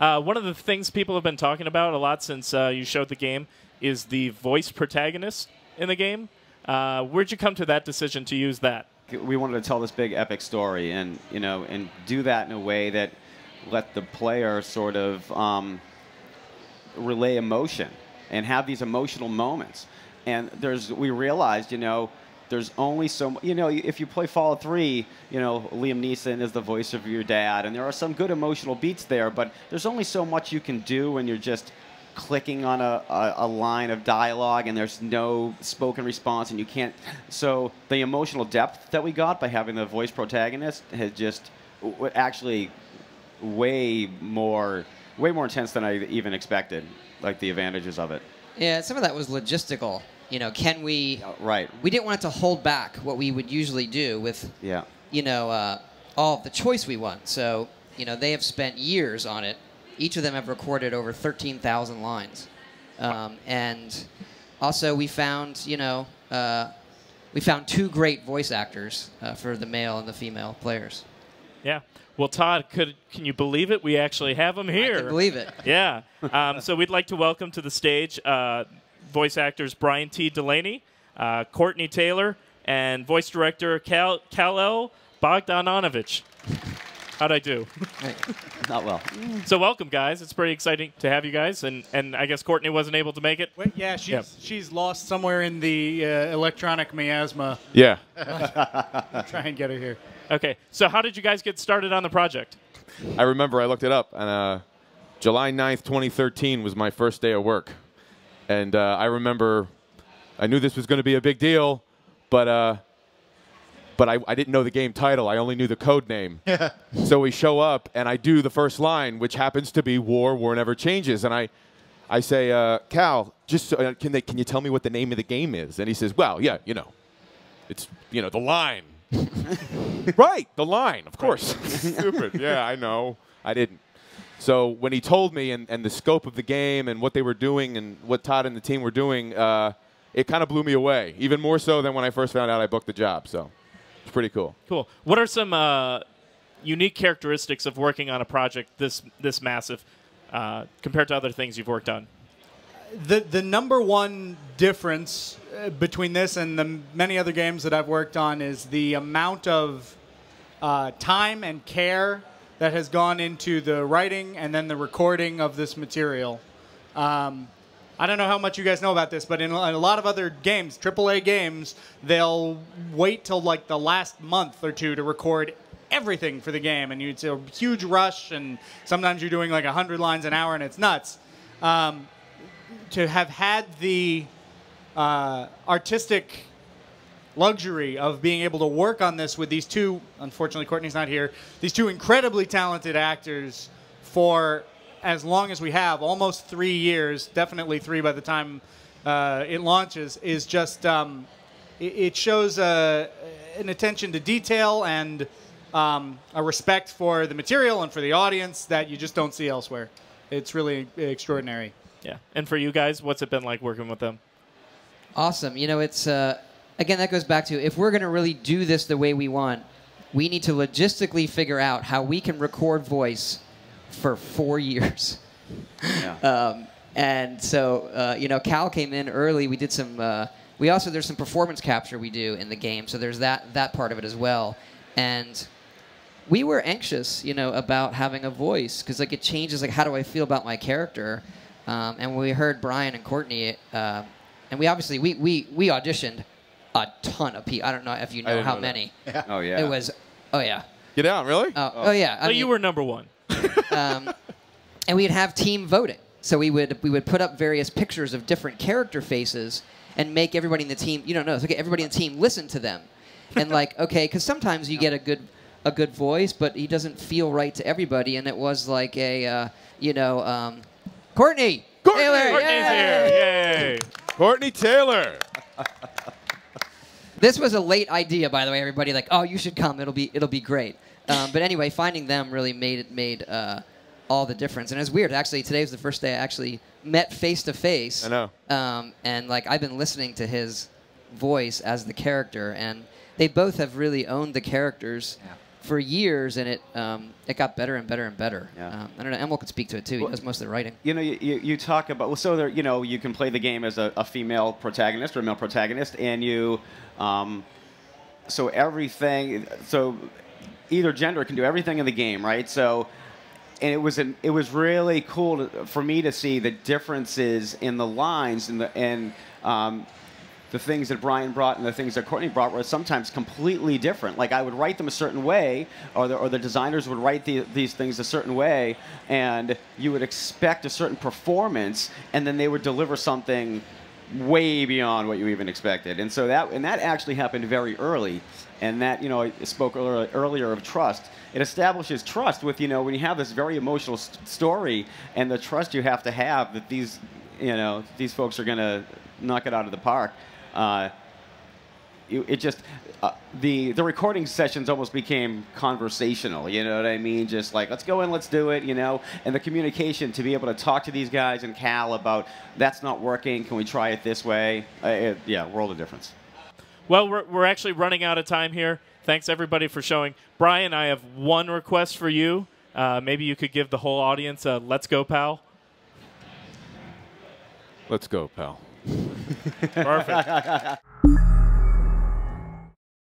One of the things people have been talking about a lot since you showed the game is the voice protagonist in the game. Where'd you come to that decision to use that? We wanted to tell this big epic story, and and do that in a way that let the player sort of relay emotion and have these emotional moments. And we realized, there's only so if you play Fallout 3, Liam Neeson is the voice of your dad, and there are some good emotional beats there, but there's only so much you can do when you're just clicking on a line of dialogue and there's no spoken response, and you can't. So the emotional depth that we got by having the voice protagonist has just actually way more intense than I even expected, like the advantages of it. Yeah, some of that was logistical. Can we? Right. We didn't want it to hold back what we would usually do with, all of the choice we want. So, they have spent years on it. Each of them have recorded over 13,000 lines, and also we found, two great voice actors for the male and the female players. Yeah. Well, Todd, can you believe it? We actually have them here. I can believe it. Yeah. So we'd like to welcome to the stage voice actors Brian T. Delaney, Courtenay Taylor, and voice director Kal-El Bogdanovich. How'd I do? Not well. So welcome, guys. It's pretty exciting to have you guys. And I guess Courtenay wasn't able to make it. Wait, yeah, she's lost somewhere in the electronic miasma. Yeah. Try and get her here. Okay. So how did you guys get started on the project? I remember I looked it up, and July 9th, 2013 was my first day of work. And I remember I knew this was going to be a big deal, but I didn't know the game title. I only knew the code name. So we show up, and I do the first line, which happens to be War Never Changes. And I say, Cal, just can you tell me what the name of the game is? And he says, well, yeah, it's, the line. Right, the line, of course. Stupid. Yeah, I know. I didn't. So when he told me and the scope of the game and what they were doing and what Todd and the team were doing, it kind of blew me away, even more so than when I first found out I booked the job. So it's pretty cool. Cool. What are some unique characteristics of working on a project this massive compared to other things you've worked on? The number one difference between this and the many other games that I've worked on is the amount of time and care that has gone into the writing and then the recording of this material. I don't know how much you guys know about this, but in a lot of other games, AAA games, they'll wait till like the last month or two to record everything for the game, and it's a huge rush, and sometimes you're doing like 100 lines an hour, and it's nuts. To have had the artistic luxury of being able to work on this with these two, unfortunately Courtney's not here, these two incredibly talented actors for as long as we have, almost 3 years, definitely 3 by the time it launches, is just, it shows an attention to detail and a respect for the material and for the audience that you just don't see elsewhere. It's really extraordinary. Yeah. And for you guys, what's it been like working with them? Awesome. It's... Again, that goes back to, if we're going to really do this the way we want, we need to logistically figure out how we can record voice for 4 years. Yeah. And so, Cal came in early. We did some, there's some performance capture we do in the game, so there's that part of it as well. And we were anxious, about having a voice, because it changes, how do I feel about my character? And when we heard Brian and Courtney, and we obviously, we auditioned a ton of people. I don't know if you know how many. Yeah. Oh, yeah. It was, oh, yeah. Get out, really? Oh, yeah. So you were number one. And we'd have team voting. So we would put up various pictures of different character faces and make everybody in the team, everybody in the team listen to them. And because sometimes you get a good voice, but he doesn't feel right to everybody. And it was like a, Courtenay! Taylor! Courtney's here! Yay! Courtenay Taylor! This was a late idea, by the way. Everybody oh, you should come. It'll be great. But anyway, finding them really made all the difference. And it's weird. Actually, today was the first day I actually met face to face. I know. And I've been listening to his voice as the character, and they both have really owned the characters for years, and it got better and better and better. Yeah. I don't know. Emil could speak to it too. He does most of the writing. You know, you talk about, well, so there, you know, you can play the game as a female protagonist or a male protagonist, and you, so everything, so either gender can do everything in the game, right? So, and it was really cool for me to see the differences in the lines and the things that Brian brought and the things that Courtenay brought were sometimes completely different. Like I would write them a certain way, or the designers would write these things a certain way, and you would expect a certain performance, and then they would deliver something way beyond what you even expected. And so that actually happened very early. And that, you know, I spoke earlier of trust. It establishes trust with, you know, when you have this very emotional story, and the trust you have to have that these, you know, these folks are going to knock it out of the park. It just the recording sessions almost became conversational. You know what I mean? Just like, let's go in, let's do it. You know, and the communication to be able to talk to these guys and Cal about that's not working. Can we try it this way? Yeah, world of difference. Well, we're actually running out of time here. Thanks everybody for showing. Brian, I have one request for you. Maybe you could give the whole audience a "Let's go, pal." Let's go, pal. Perfect.